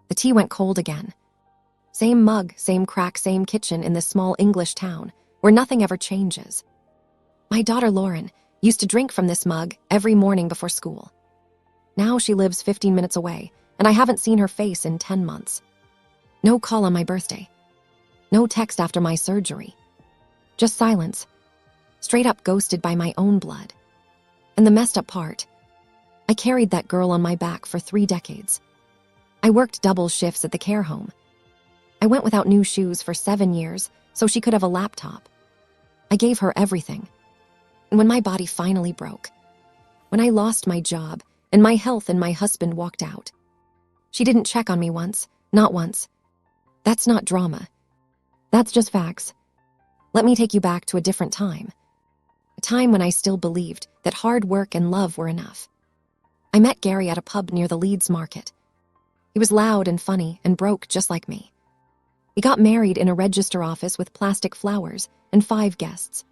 The tea went cold again. Same mug, same crack, same kitchen in this small English town where nothing ever changes. My daughter Lauren used to drink from this mug every morning before school. Now she lives 15 minutes away, and I haven't seen her face in 10 months. No call on my birthday. No text after my surgery. Just silence. Straight up ghosted by my own blood. And the messed up part, I carried that girl on my back for 3 decades. I worked double shifts at the care home. I went without new shoes for 7 years so she could have a laptop. I gave her everything. And when my body finally broke, when I lost my job and my health and my husband walked out, she didn't check on me once, not once. That's not drama. That's just facts. Let me take you back to a different time. A time when I still believed that hard work and love were enough. I met Gary at a pub near the Leeds market. He was loud and funny and broke just like me. We got married in a register office with plastic flowers and 5 guests.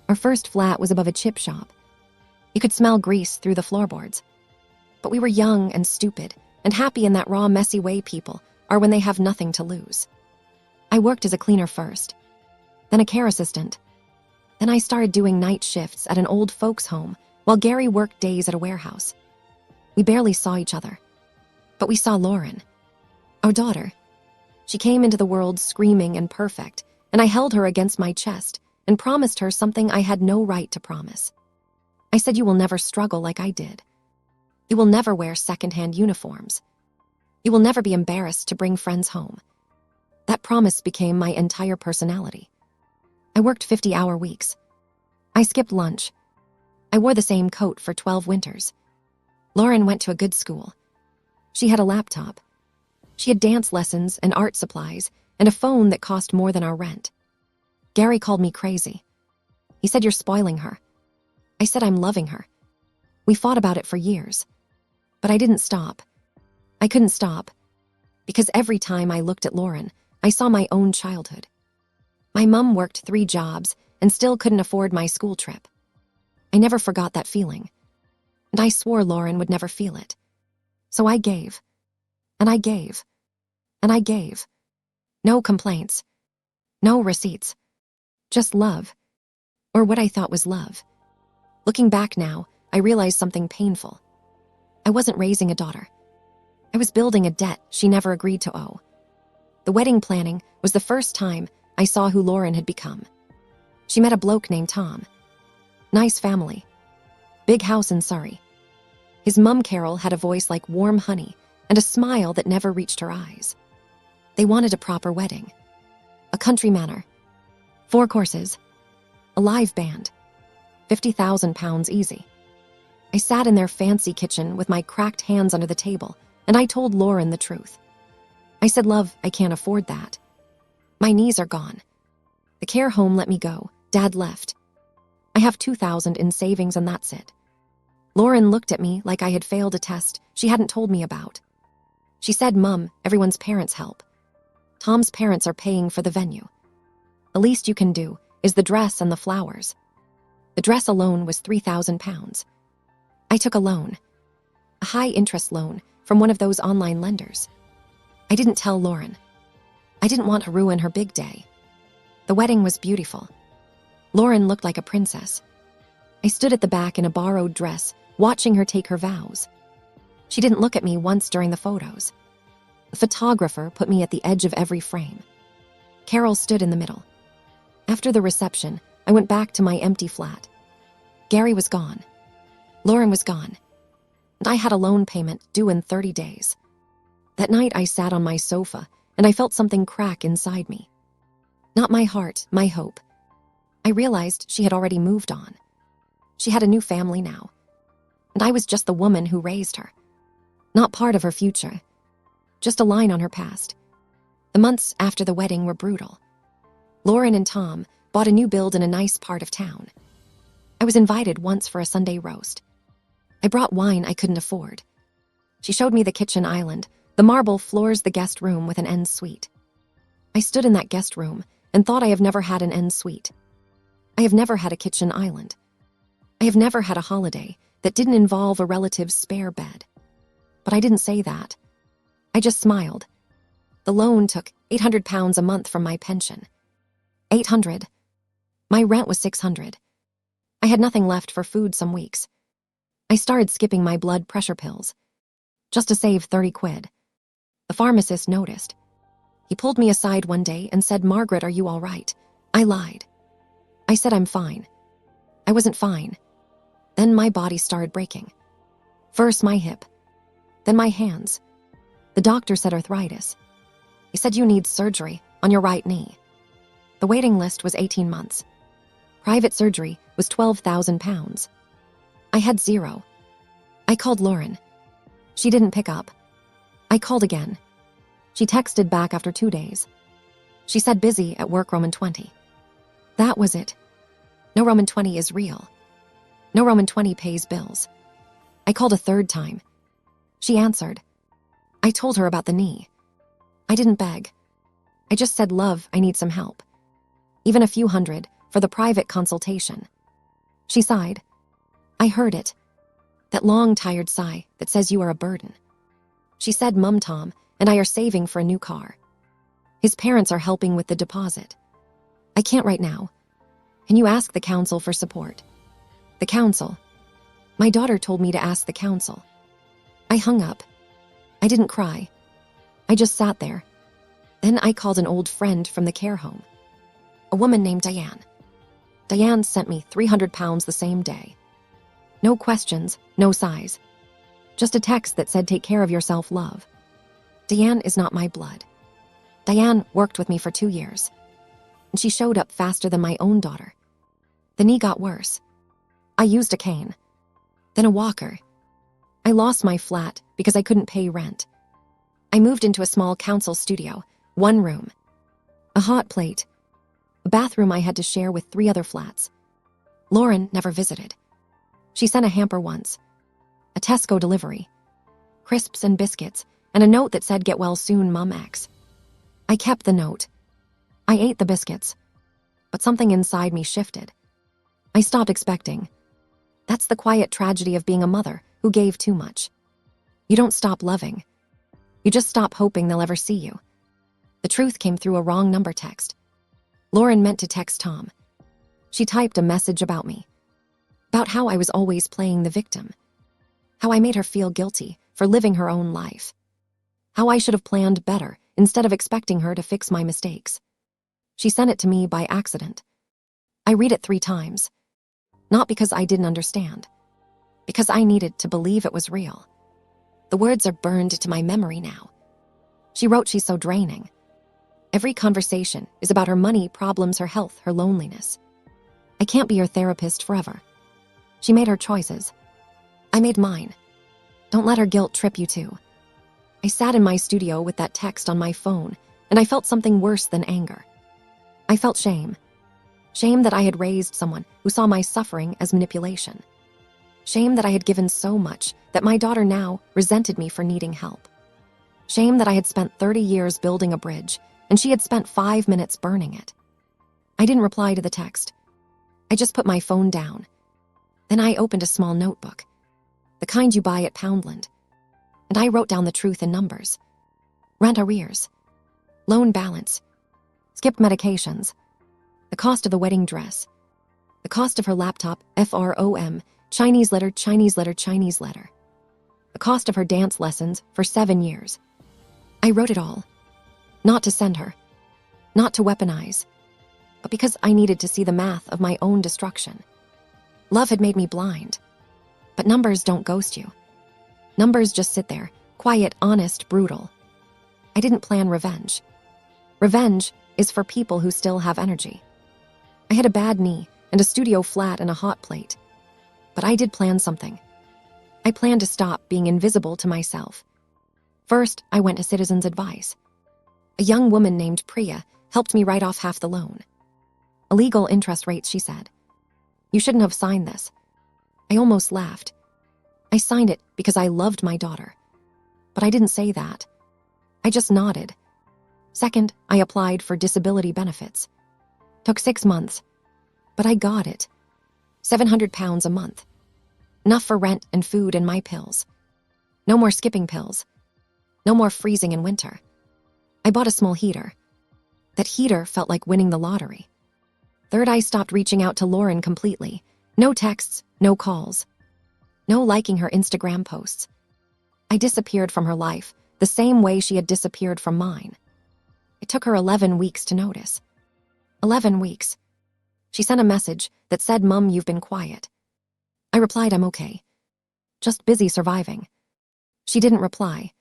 Our first flat was above a chip shop. You could smell grease through the floorboards. But we were young and stupid and happy in that raw, messy way people are when they have nothing to lose. I worked as a cleaner first, then a care assistant. Then I started doing night shifts at an old folks' home while Gary worked days at a warehouse. We barely saw each other, but we saw Lauren, our daughter. She came into the world screaming and perfect, and I held her against my chest and promised her something I had no right to promise. I said, "You will never struggle like I did. You will never wear secondhand uniforms. You will never be embarrassed to bring friends home." That promise became my entire personality. I worked 50-hour weeks. I skipped lunch. I wore the same coat for 12 winters. Lauren went to a good school. She had a laptop. She had dance lessons and art supplies and a phone that cost more than our rent. Gary called me crazy. He said, "You're spoiling her." I said, "I'm loving her." We fought about it for years. But I didn't stop. I couldn't stop. Because every time I looked at Lauren, I saw my own childhood. My mom worked 3 jobs and still couldn't afford my school trip. I never forgot that feeling. And I swore Lauren would never feel it. So I gave. And I gave. And I gave. No complaints. No receipts. Just love. Or what I thought was love. Looking back now, I realized something painful. I wasn't raising a daughter. I was building a debt she never agreed to owe. The wedding planning was the first time I saw who Lauren had become. She met a bloke named Tom. Nice family. Big house in Surrey. His mum Carol had a voice like warm honey and a smile that never reached her eyes. They wanted a proper wedding. A country manor. 4 courses. A live band. £50,000 easy. I sat in their fancy kitchen with my cracked hands under the table, and I told Lauren the truth. I said, "Love, I can't afford that. My knees are gone. The care home let me go. Dad left. I have $2,000 in savings and that's it." Lauren looked at me like I had failed a test she hadn't told me about. She said, "Mum, everyone's parents help. Tom's parents are paying for the venue. The least you can do is the dress and the flowers." The dress alone was £3,000. I took a loan. A high-interest loan from one of those online lenders. I didn't tell Lauren. I didn't want to ruin her big day. The wedding was beautiful. Lauren looked like a princess. I stood at the back in a borrowed dress, watching her take her vows. She didn't look at me once during the photos. The photographer put me at the edge of every frame. Carol stood in the middle. After the reception, I went back to my empty flat. Gary was gone. Lauren was gone. And I had a loan payment due in 30 days. That night I sat on my sofa and I felt something crack inside me. Not my heart, my hope. I realized she had already moved on. She had a new family now. And I was just the woman who raised her. Not part of her future. Just a line on her past. The months after the wedding were brutal. Lauren and Tom bought a new build in a nice part of town. I was invited once for a Sunday roast. I brought wine I couldn't afford. She showed me the kitchen island, the marble floors, the guest room with an en suite. I stood in that guest room and thought I have never had an en suite. I have never had a kitchen island. I have never had a holiday that didn't involve a relative's spare bed. But I didn't say that. I just smiled. The loan took £800 a month from my pension. 800. My rent was 600. I had nothing left for food some weeks. I started skipping my blood pressure pills, just to save 30 quid. The pharmacist noticed. He pulled me aside one day and said, "Margaret, are you all right?" I lied. I said I'm fine. I wasn't fine. Then my body started breaking. First my hip, then my hands. The doctor said arthritis. He said you need surgery on your right knee. The waiting list was 18 months. Private surgery was £12,000. I had zero. I called Lauren. She didn't pick up. I called again. She texted back after 2 days. She said busy at work Roman 20. That was it. No Roman 20 is real. No Roman 20 pays bills. I called a third time. She answered. I told her about the knee. I didn't beg. I just said, "Love, I need some help. Even a few hundred for the private consultation." She sighed. I heard it. That long, tired sigh that says you are a burden. She said, "Mum, Tom and I are saving for a new car. His parents are helping with the deposit. I can't right now. Can you ask the council for support?" The council. My daughter told me to ask the council. I hung up. I didn't cry. I just sat there. Then I called an old friend from the care home. A woman named Diane. Diane sent me £300 the same day. No questions, no sighs. Just a text that said, "Take care of yourself, love." Diane is not my blood. Diane worked with me for 2 years. And she showed up faster than my own daughter. The knee got worse. I used a cane. Then a walker. I lost my flat because I couldn't pay rent. I moved into a small council studio, 1 room. A hot plate. A bathroom I had to share with 3 other flats. Lauren never visited. She sent a hamper once. A Tesco delivery. Crisps and biscuits, and a note that said, "Get well soon, Mum X." I kept the note. I ate the biscuits, but something inside me shifted. I stopped expecting. That's the quiet tragedy of being a mother who gave too much. You don't stop loving. You just stop hoping they'll ever see you. The truth came through a wrong number text. Lauren meant to text Tom. She typed a message about me. About how I was always playing the victim. How I made her feel guilty for living her own life. How I should have planned better instead of expecting her to fix my mistakes. She sent it to me by accident. I read it 3 times. Not because I didn't understand. Because I needed to believe it was real. The words are burned to my memory now. She wrote she's so draining. Every conversation is about her money, problems, her health, her loneliness. I can't be your therapist forever. She made her choices. I made mine. Don't let her guilt trip you too. I sat in my studio with that text on my phone, and I felt something worse than anger. I felt shame. Shame that I had raised someone who saw my suffering as manipulation. Shame that I had given so much that my daughter now resented me for needing help. Shame that I had spent 30 years building a bridge, and she had spent 5 minutes burning it. I didn't reply to the text. I just put my phone down. Then I opened a small notebook, the kind you buy at Poundland, and I wrote down the truth in numbers. Rent arrears, loan balance, skipped medications, the cost of the wedding dress, the cost of her laptop, FROM, Chinese letter, Chinese letter, Chinese letter, the cost of her dance lessons for 7 years. I wrote it all, not to send her, not to weaponize, but because I needed to see the math of my own destruction. Love had made me blind, but numbers don't ghost you. Numbers just sit there, quiet, honest, brutal. I didn't plan revenge. Revenge is for people who still have energy. I had a bad knee and a studio flat and a hot plate, but I did plan something. I planned to stop being invisible to myself. First, I went to Citizens Advice. A young woman named Priya helped me write off half the loan. Illegal interest rates, she said. You shouldn't have signed this. I almost laughed. I signed it because I loved my daughter. But I didn't say that. I just nodded. Second, I applied for disability benefits. Took 6 months. But I got it. £700 a month. Enough for rent and food and my pills. No more skipping pills. No more freezing in winter. I bought a small heater. That heater felt like winning the lottery. Third, I stopped reaching out to Lauren completely. No texts, no calls. No liking her Instagram posts. I disappeared from her life, the same way she had disappeared from mine. It took her 11 weeks to notice. 11 weeks. She sent a message that said, "Mum, you've been quiet." I replied, "I'm okay. Just busy surviving." She didn't reply.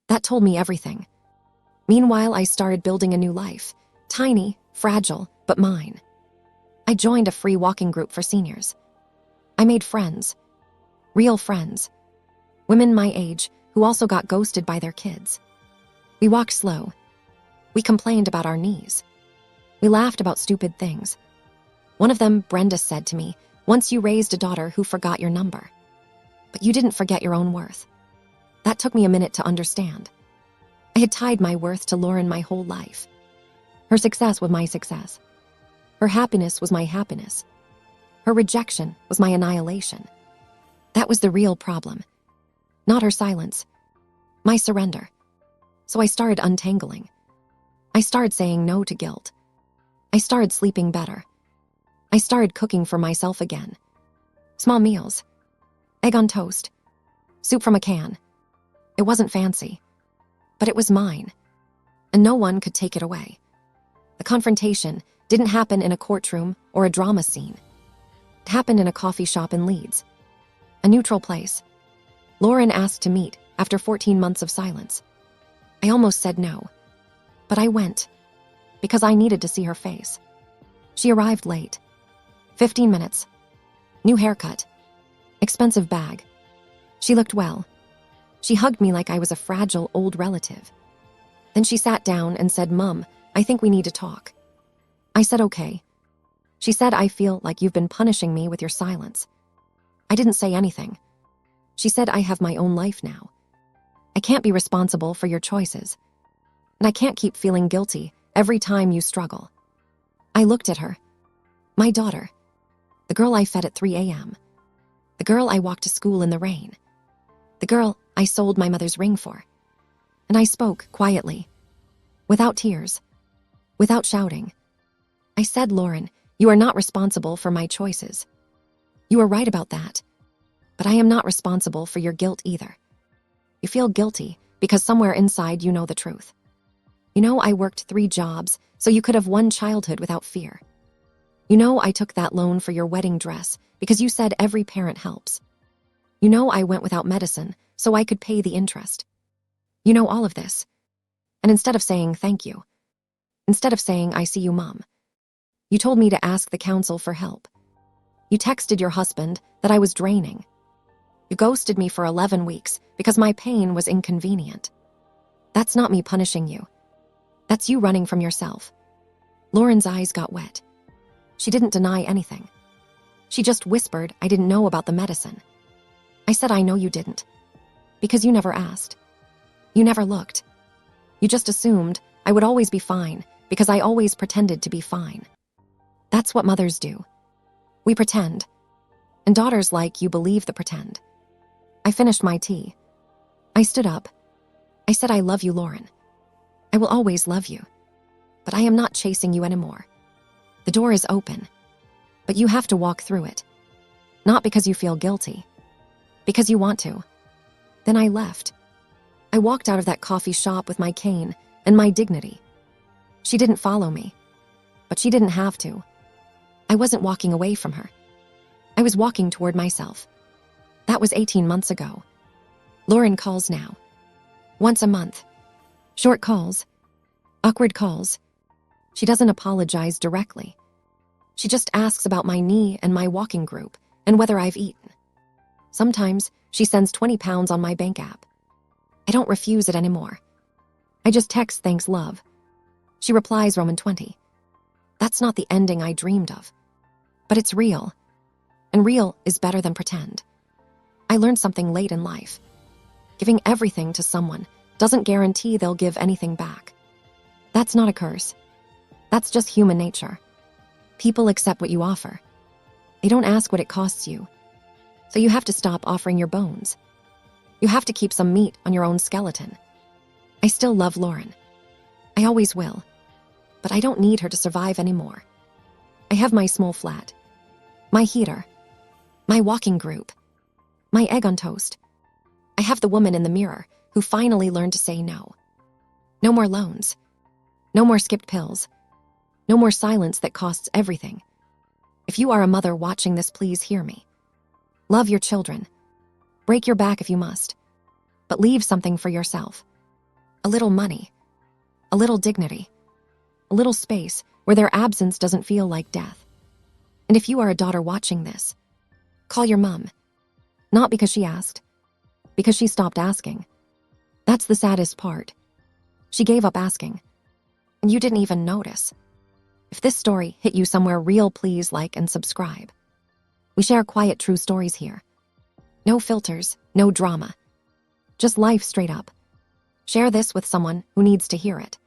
That told me everything. Meanwhile, I started building a new life. Tiny, fragile, but mine. I joined a free walking group for seniors. I made friends. Real friends. Women my age who also got ghosted by their kids. We walked slow. We complained about our knees. We laughed about stupid things. One of them, Brenda, said to me, "Once you raised a daughter who forgot your number. But you didn't forget your own worth." That took me a minute to understand. I had tied my worth to Lauren my whole life. Her success was my success. Her happiness was my happiness. Her rejection was my annihilation. That was the real problem. Not her silence. My surrender. So I started untangling. I started saying no to guilt. I started sleeping better. I started cooking for myself again. Small meals. Egg on toast. Soup from a can. It wasn't fancy. But it was mine. And no one could take it away. The confrontation didn't happen in a courtroom or a drama scene. It happened in a coffee shop in Leeds. A neutral place. Lauren asked to meet after 14 months of silence. I almost said no. But I went. Because I needed to see her face. She arrived late. 15 minutes. New haircut. Expensive bag. She looked well. She hugged me like I was a fragile old relative. Then she sat down and said, "Mum, I think we need to talk." I said, "Okay." She said, "I feel like you've been punishing me with your silence." I didn't say anything. She said, "I have my own life now. I can't be responsible for your choices. And I can't keep feeling guilty every time you struggle." I looked at her. My daughter. The girl I fed at 3 a.m. The girl I walked to school in the rain. The girl I sold my mother's ring for. And I spoke quietly. Without tears. Without shouting. I said, "Lauren, you are not responsible for my choices. You are right about that. But I am not responsible for your guilt either. You feel guilty because somewhere inside you know the truth. You know I worked 3 jobs so you could have one childhood without fear. You know I took that loan for your wedding dress because you said every parent helps. You know I went without medicine so I could pay the interest. You know all of this. And instead of saying thank you, instead of saying I see you, Mom, you told me to ask the council for help. You texted your husband that I was draining. You ghosted me for 11 weeks because my pain was inconvenient. That's not me punishing you. That's you running from yourself." Lauren's eyes got wet. She didn't deny anything. She just whispered I didn't know about the medicine. I said, "I know you didn't. Because you never asked. You never looked. You just assumed I would always be fine because I always pretended to be fine. That's what mothers do. We pretend. And daughters like you believe the pretend." I finished my tea. I stood up. I said, "I love you, Lauren. I will always love you. But I am not chasing you anymore. The door is open. But you have to walk through it. Not because you feel guilty. Because you want to." Then I left. I walked out of that coffee shop with my cane and my dignity. She didn't follow me. But she didn't have to. I wasn't walking away from her. I was walking toward myself. That was 18 months ago. Lauren calls now. Once a month. Short calls. Awkward calls. She doesn't apologize directly. She just asks about my knee and my walking group and whether I've eaten. Sometimes she sends 20 pounds on my bank app. I don't refuse it anymore. I just text thanks, love. She replies Roman 20. That's not the ending I dreamed of. But it's real. And real is better than pretend. I learned something late in life. Giving everything to someone doesn't guarantee they'll give anything back. That's not a curse. That's just human nature. People accept what you offer. They don't ask what it costs you. So you have to stop offering your bones. You have to keep some meat on your own skeleton. I still love Lauren. I always will. But I don't need her to survive anymore. I have my small flat, my heater, my walking group, my egg on toast. I have the woman in the mirror who finally learned to say no. No more loans. No more skipped pills. No more silence that costs everything. If you are a mother watching this, please hear me. Love your children. Break your back if you must. But leave something for yourself. A little money. A little dignity. A little space where their absence doesn't feel like death. And if you are a daughter watching this, call your mom. Not because she asked, because she stopped asking. That's the saddest part. She gave up asking, and you didn't even notice. If this story hit you somewhere real, please like and subscribe. We share quiet, true stories here. No filters, no drama. Just life straight up. Share this with someone who needs to hear it.